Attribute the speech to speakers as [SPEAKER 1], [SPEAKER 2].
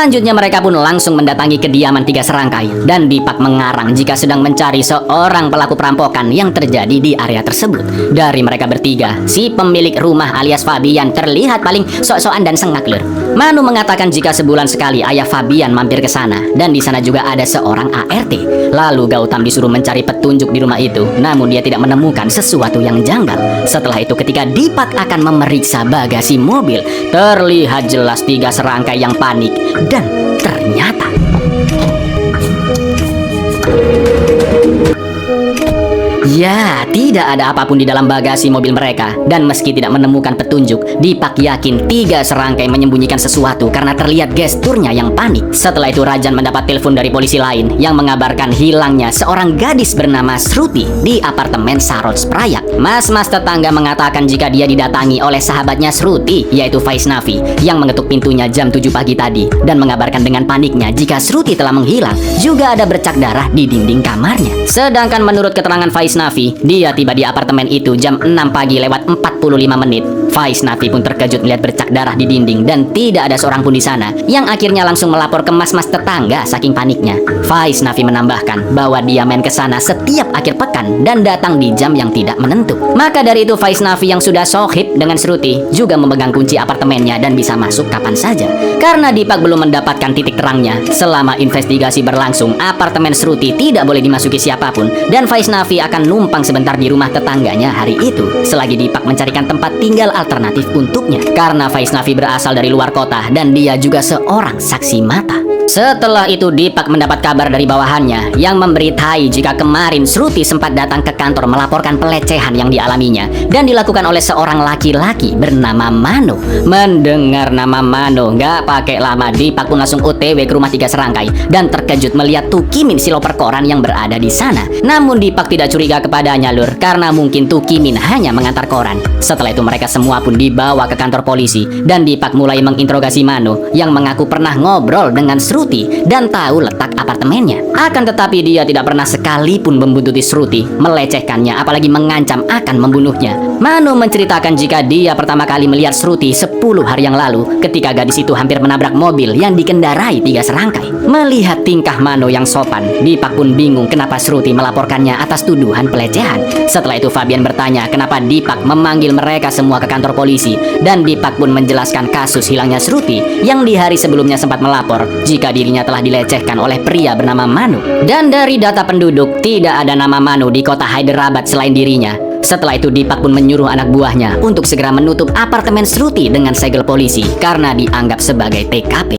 [SPEAKER 1] Selanjutnya mereka pun langsung mendatangi kediaman tiga serangkai dan Deepak mengarang jika sedang mencari seorang pelaku perampokan yang terjadi di area tersebut. Dari mereka bertiga, si pemilik rumah alias Fabian terlihat paling sok-sokan dan sengak, Lur. Manu mengatakan jika sebulan sekali ayah Fabian mampir ke sana dan di sana juga ada seorang ART. Lalu Gautam disuruh mencari petunjuk di rumah itu, namun dia tidak menemukan sesuatu yang janggal. Setelah itu ketika Deepak akan memeriksa bagasi mobil, terlihat jelas tiga serangkai yang panik dan ternyata ya, tidak ada apapun di dalam bagasi mobil mereka. Dan meski tidak menemukan petunjuk, Deepak yakin tiga serangkai menyembunyikan sesuatu karena terlihat gesturnya yang panik. Setelah itu Rajan mendapat telepon dari polisi lain yang mengabarkan hilangnya seorang gadis bernama Shruti di apartemen Sarods Prayak. Mas-mas tetangga mengatakan jika dia didatangi oleh sahabatnya Shruti, yaitu Vaisnavi, yang mengetuk pintunya jam 7 pagi tadi dan mengabarkan dengan paniknya jika Shruti telah menghilang. Juga ada bercak darah di dinding kamarnya. Sedangkan menurut keterangan Vaisnavi, dia tiba di apartemen itu jam 6 pagi lewat 45 menit. Vaisnavi pun terkejut melihat bercak darah di dinding dan tidak ada seorang pun di sana, yang akhirnya langsung melapor ke mas-mas tetangga saking paniknya. Vaisnavi menambahkan bahwa dia main ke sana setiap akhir pekan dan datang di jam yang tidak menentu. Maka dari itu Vaisnavi yang sudah sohib dengan Shruti juga memegang kunci apartemennya dan bisa masuk kapan saja. Karena Deepak belum mendapatkan titik terangnya, selama investigasi berlangsung, apartemen Shruti tidak boleh dimasuki siapapun dan Vaisnavi akan numpang sebentar di rumah tetangganya hari itu selagi Deepak mencarikan tempat tinggal alternatif untuknya. Karena Vaisnavi berasal dari luar kota dan dia juga seorang saksi mata. Setelah itu Deepak mendapat kabar dari bawahannya yang memberitai jika kemarin Shruti sempat datang ke kantor melaporkan pelecehan yang dialaminya dan dilakukan oleh seorang laki-laki bernama Mano. Mendengar nama Mano, nggak pakai lama Deepak pun langsung OTW ke rumah tiga serangkai dan terkejut melihat Tukimin si loper koran yang berada di sana. Namun Deepak tidak curiga kepadanya, Lur, karena mungkin Tukimin hanya mengantar koran. Setelah itu mereka semua pun dibawa ke kantor polisi dan Deepak mulai menginterogasi Mano yang mengaku pernah ngobrol dengan Shruti dan tahu letak apartemennya. Akan tetapi dia tidak pernah sekalipun membuntuti Shruti, melecehkannya, apalagi mengancam akan membunuhnya. Mano menceritakan jika dia pertama kali melihat Shruti 10 hari yang lalu ketika gadis itu hampir menabrak mobil yang dikendarai tiga serangkai. Melihat tingkah Mano yang sopan, Deepak pun bingung kenapa Shruti melaporkannya atas tuduhan pelecehan. Setelah itu Fabian bertanya kenapa Deepak memanggil mereka semua ke kantor polisi dan Deepak pun menjelaskan kasus hilangnya Shruti yang di hari sebelumnya sempat melapor jika dirinya telah dilecehkan oleh pria bernama Manu. Dan dari data penduduk, tidak ada nama Manu di kota Hyderabad selain dirinya. Setelah itu Deepak pun menyuruh anak buahnya untuk segera menutup apartemen Shruti dengan segel polisi karena dianggap sebagai TKP.